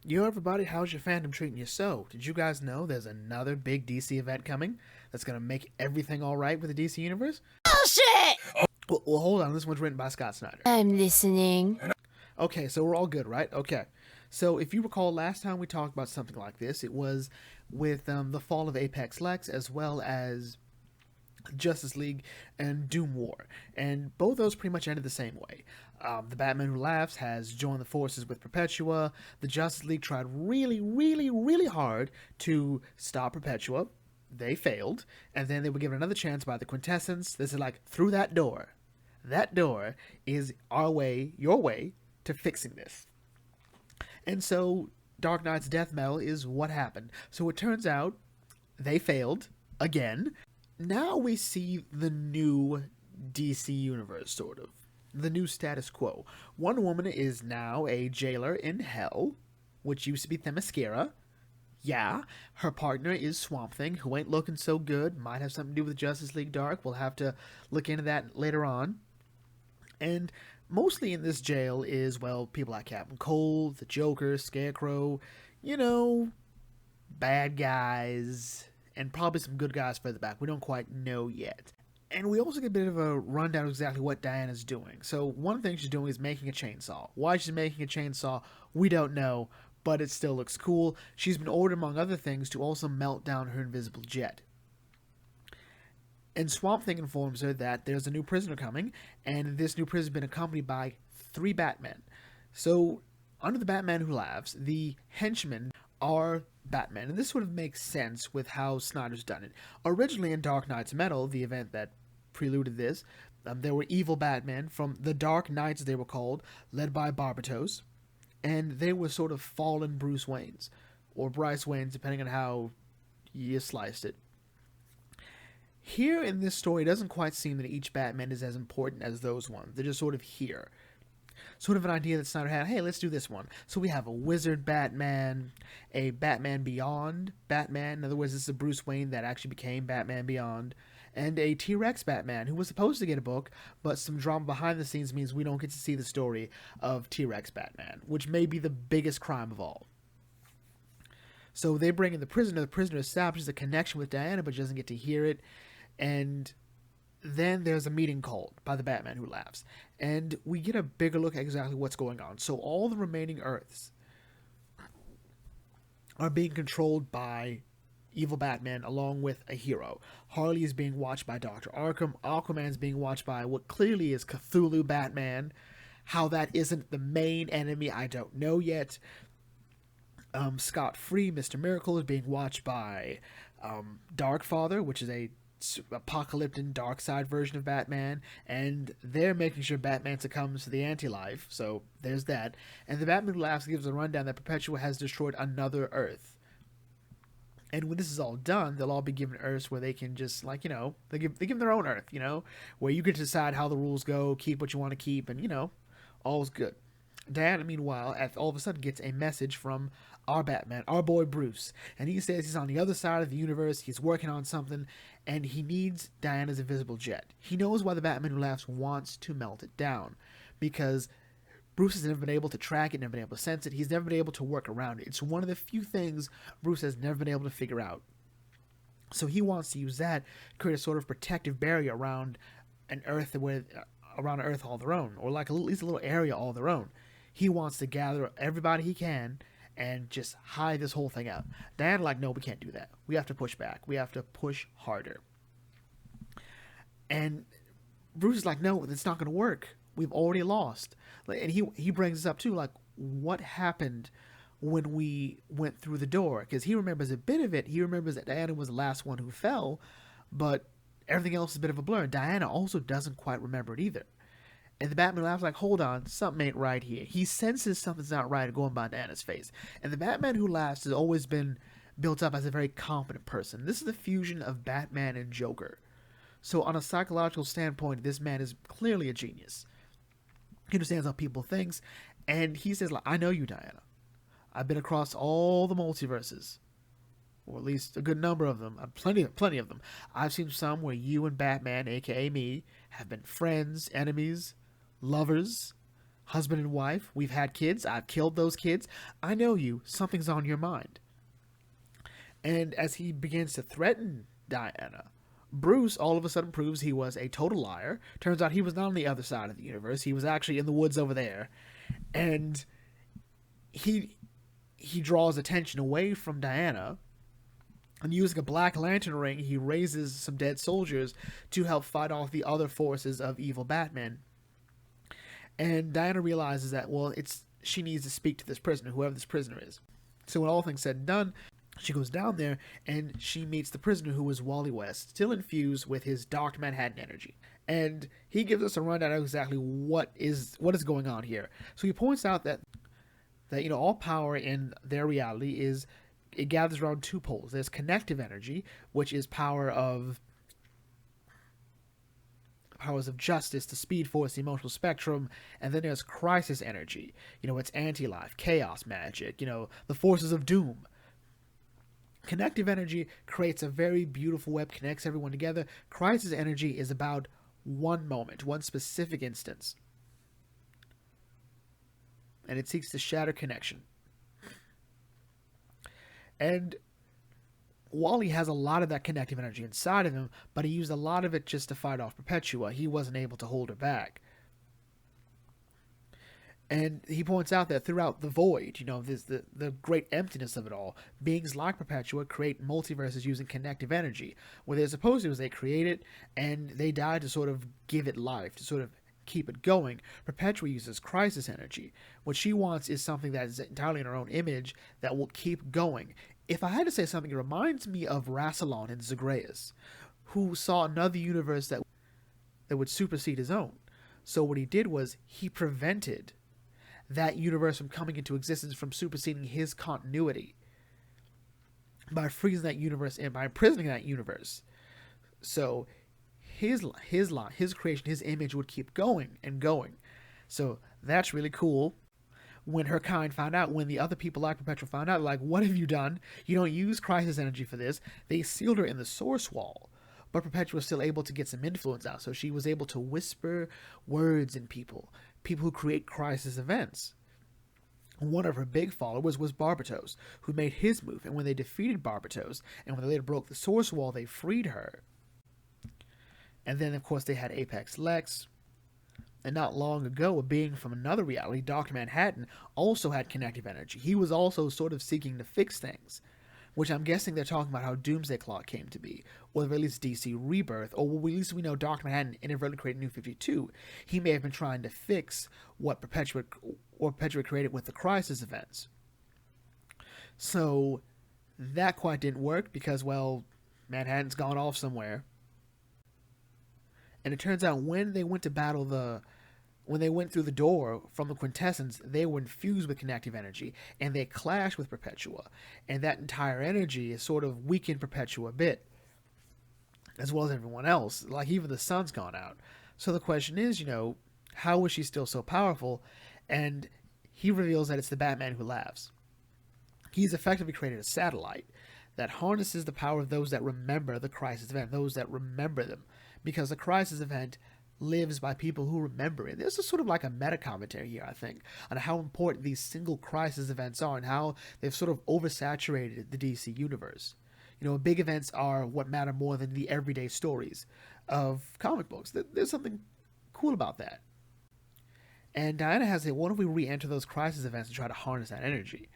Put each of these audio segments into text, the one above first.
Yo, everybody, how's your fandom treating you? So, did you guys know there's another big DC event coming that's gonna make everything alright with the DC Universe? Bullshit! Well, hold on, this one's written by Scott Snyder. I'm listening. Okay, so we're all good, right? Okay. So, if you recall, last time we talked about something like this, it was with the fall of Apex Lex as well as Justice League and Doom War, and both those pretty much ended the same way. The Batman Who Laughs has joined the forces with Perpetua. The Justice League tried really, really, really hard to stop Perpetua. They failed, and then they were given another chance by the Quintessence. This is like, through that door. That door is our way, your way, to fixing this. And so, Dark Knight's death metal is what happened. So it turns out they failed again. Now we see the new DC universe, sort of. The new status quo. Wonder Woman is now a jailer in hell, which used to be Themyscira. Yeah, her partner is Swamp Thing, who ain't looking so good. Might have something to do with Justice League Dark. We'll have to look into that later on. And mostly in this jail is, well, people like Captain Cold, the Joker, Scarecrow, you know, bad guys, and probably some good guys further back. We don't quite know yet. And we also get a bit of a rundown of exactly what Diana's doing. So one thing she's doing is making a chainsaw. Why she's making a chainsaw, we don't know, but it still looks cool. She's been ordered, among other things, to also melt down her invisible jet. And Swamp Thing informs her that there's a new prisoner coming, and this new prisoner has been accompanied by 3 Batmen. So, under the Batman Who Laughs, the henchmen are Batman, and this sort of makes sense with how Snyder's done it. Originally in Dark Knight's Metal, the event that preluded this, there were evil Batmen from the Dark Knights, they were called, led by Barbatos, and they were sort of fallen Bruce Waynes, or Bryce Waynes, depending on how you sliced it. Here in this story, it doesn't quite seem that each Batman is as important as those ones. They're just sort of here. Sort of an idea that Snyder had, hey, let's do this one. So we have a wizard Batman, a Batman Beyond Batman, in other words, this is a Bruce Wayne that actually became Batman Beyond, and a T-Rex Batman, who was supposed to get a book, but some drama behind the scenes means we don't get to see the story of T-Rex Batman, which may be the biggest crime of all. So they bring in the prisoner establishes a connection with Diana, but doesn't get to hear it, and then there's a meeting called by the Batman Who Laughs, and we get a bigger look at exactly what's going on. So all the remaining Earths are being controlled by evil Batman along with a hero. Harley is being watched by Dr. Arkham. Aquaman's being watched by what clearly is Cthulhu Batman. How that isn't the main enemy, I don't know yet. Scott Free, Mr. Miracle, is being watched by Darkfather, which is a apocalyptic dark side version of Batman, and they're making sure Batman succumbs to the anti-life, so there's that. And the Batman Who Laughs gives a rundown that Perpetua has destroyed another Earth. And when this is all done, they'll all be given Earths where they can just, like, they give them their own Earth, where you get to decide how the rules go, keep what you want to keep, and, all's good. Diana, meanwhile, all of a sudden gets a message from our Batman, our boy Bruce, and he says he's on the other side of the universe, he's working on something, and he needs Diana's invisible jet. He knows why the Batman Who Laughs wants to melt it down, because Bruce has never been able to track it, never been able to sense it, he's never been able to work around it. It's one of the few things Bruce has never been able to figure out. So he wants to use that to create a sort of protective barrier around an Earth all their own, or like at least a little area all their own. He wants to gather everybody he can and just hide this whole thing out. Diana, like, no, we can't do that. We have to push back. We have to push harder. And Bruce is like, no, it's not going to work. We've already lost. And he brings this up too, like, what happened when we went through the door? Because he remembers a bit of it. He remembers that Diana was the last one who fell, but everything else is a bit of a blur. Diana also doesn't quite remember it either. And the Batman laughs like, hold on, something ain't right here. He senses something's not right going by Diana's face. And the Batman Who Laughs has always been built up as a very confident person. This is the fusion of Batman and Joker. So on a psychological standpoint, this man is clearly a genius. He understands how people think, and he says, like, I know you, Diana. I've been across all the multiverses, or at least a good number of them, plenty of them. I've seen some where you and Batman, aka me, have been friends, enemies, lovers, husband and wife. We've had kids. I've killed those kids. I know you. Something's on your mind. And as he begins to threaten Diana, Bruce all of a sudden proves he was a total liar. Turns out he was not on the other side of the universe. He was actually in the woods over there. And he draws attention away from Diana. And using a Black Lantern ring, he raises some dead soldiers to help fight off the other forces of evil Batman. And Diana realizes that, well, she needs to speak to this prisoner, whoever this prisoner is. So when all things said and done, she goes down there and she meets the prisoner, who is Wally West, still infused with his Dark Manhattan energy. And he gives us a rundown of exactly what is going on here. So he points out that all power in their reality it gathers around two poles. There's connective energy, which is powers of justice, the speed force, the emotional spectrum, and then there's crisis energy. It's anti-life, chaos magic, the forces of doom. Connective energy creates a very beautiful web, connects everyone together. Crisis energy is about one moment, one specific instance. And it seeks to shatter connection. And Wally has a lot of that connective energy inside of him, but he used a lot of it just to fight off Perpetua. He wasn't able to hold her back. And he points out that throughout the void, the great emptiness of it all, beings like Perpetua create multiverses using connective energy. What they're supposed to do is they create it, and they die to sort of give it life, to sort of keep it going. Perpetua uses crisis energy. What she wants is something that is entirely in her own image that will keep going. If I had to say something, it reminds me of Rassilon in Zagreus, who saw another universe that would supersede his own. So what he did was he prevented that universe from coming into existence, from superseding his continuity, by freezing that universe and by imprisoning that universe. So his creation, his image would keep going and going. So that's really cool. When her kind found out, when the other people like Perpetua found out, like, what have you done? You don't use crisis energy for this. They sealed her in the source wall. But Perpetua was still able to get some influence out, so she was able to whisper words in people who create crisis events. One of her big followers was Barbatos, who made his move, and when they defeated Barbatos, and when they later broke the source wall, they freed her. And then, of course, they had Apex Lex. And not long ago, a being from another reality, Dr. Manhattan, also had connective energy. He was also sort of seeking to fix things, which I'm guessing they're talking about how Doomsday Clock came to be, or at least DC Rebirth, or at least we know Dr. Manhattan inadvertently created New 52. He may have been trying to fix what Perpetua created with the Crisis events. So that quite didn't work because, well, Manhattan's gone off somewhere. And it turns out when they went to battle when they went through the door from the Quintessence, they were infused with connective energy, and they clashed with Perpetua. And that entire energy has sort of weakened Perpetua a bit, as well as everyone else. Like, even the sun's gone out. So the question is, how is she still so powerful? And he reveals that it's the Batman who laughs. He's effectively created a satellite that harnesses the power of those that remember the Crisis event, those that remember them. Because the Crisis event lives by people who remember it. This is sort of like a meta-commentary here, I think, on how important these single Crisis events are and how they've sort of oversaturated the DC universe. Big events are what matter more than the everyday stories of comic books. There's something cool about that. And Diana has it, what if we re-enter those Crisis events and try to harness that energy?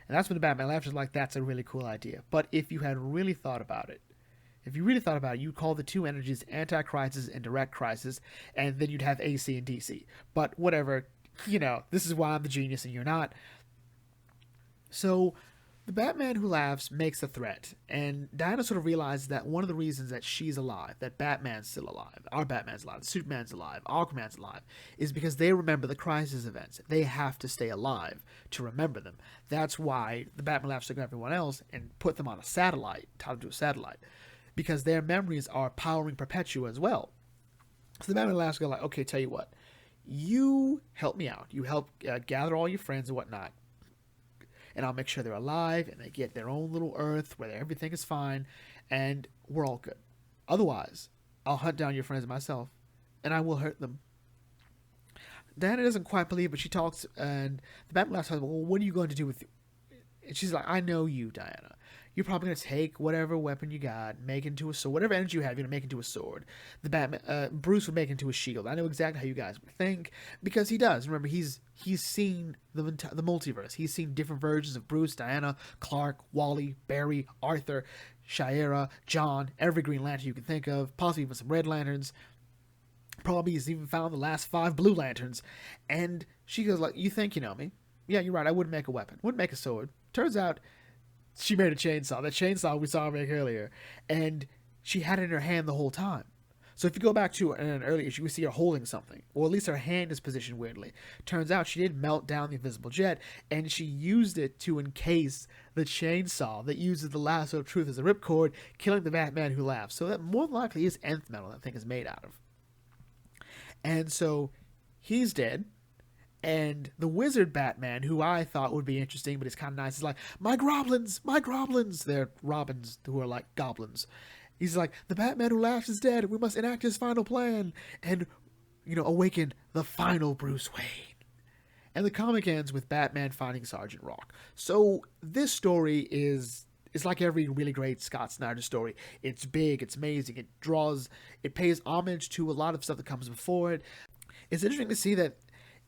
And that's when the Batman laughs, is like, that's a really cool idea. But if you had really thought about it, you'd call the two energies anti-crisis and direct crisis, and then you'd have AC and DC. But whatever, this is why I'm the genius and you're not. So the Batman who laughs makes a threat, and Diana sort of realizes that one of the reasons that she's alive, that Batman's still alive, our Batman's alive, Superman's alive, Aquaman's alive, is because they remember the Crisis events. They have to stay alive to remember them. That's why the Batman laughs took everyone else and put them on a satellite, tied them to a satellite, because their memories are powering Perpetua as well. So the Batman laughs go like, okay, tell you what, you help me out. You help gather all your friends and whatnot, and I'll make sure they're alive and they get their own little Earth where everything is fine, and we're all good. Otherwise, I'll hunt down your friends myself, and I will hurt them. Diana doesn't quite believe, but she talks, and the Batman asks her, well, what are you going to do with... And she's like, I know you, Diana. You're probably going to take whatever weapon you got, make it into a sword. Whatever energy you have, you're going to make it into a sword. Bruce would make it into a shield. I know exactly how you guys would think, because he does. Remember, he's seen the multiverse. He's seen different versions of Bruce, Diana, Clark, Wally, Barry, Arthur, Shira, John, every Green Lantern you can think of, possibly even some Red Lanterns. Probably he's even found the last 5 Blue Lanterns. And she goes like, you think you know me? Yeah, you're right. I wouldn't make a weapon. Wouldn't make a sword. Turns out she made a chainsaw. That chainsaw we saw her make earlier. And she had it in her hand the whole time. So if you go back to an earlier issue, we see her holding something. Or at least her hand is positioned weirdly. Turns out she did melt down the invisible jet, and she used it to encase the chainsaw that uses the lasso of truth as a ripcord, killing the Batman who laughs. So that more than likely is nth metal that thing is made out of. And so he's dead. And the wizard Batman, who I thought would be interesting, but it's kind of nice, is like, my goblins, my goblins. They're robins who are like goblins. He's like, the Batman who laughs is dead. We must enact his final plan and, awaken the final Bruce Wayne. And the comic ends with Batman finding Sergeant Rock. So this story is like every really great Scott Snyder story. It's big, it's amazing, it pays homage to a lot of stuff that comes before it. It's interesting to see that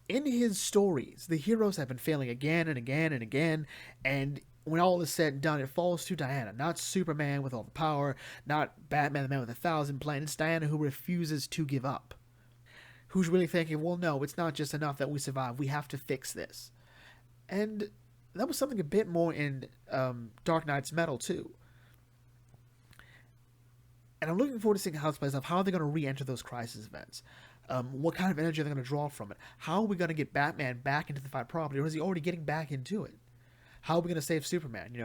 in his stories, the heroes have been failing again and again and again, and when all is said and done, it falls to Diana, not Superman with all the power, not Batman the Man with 1,000 plans. It's Diana who refuses to give up, who's really thinking, well, no, it's not just enough that we survive, we have to fix this. And that was something a bit more in Dark Knight's Metal, too. And I'm looking forward to seeing how this plays out. How are they going to re-enter those crisis events? What kind of energy are they going to draw from it? How are we going to get Batman back into the fight properly, or is he already getting back into it? How are we going to save Superman?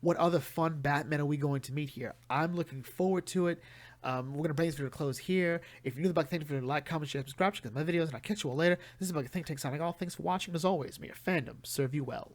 What other fun Batman are we going to meet here? I'm looking forward to it. We're going to bring this video to close here. If you're new to the Bucket Think, like, comment, share, subscribe, check out my videos, and I'll catch you all later. This is Bucket Think, signing off. Thanks for watching. As always, may your fandom serve you well.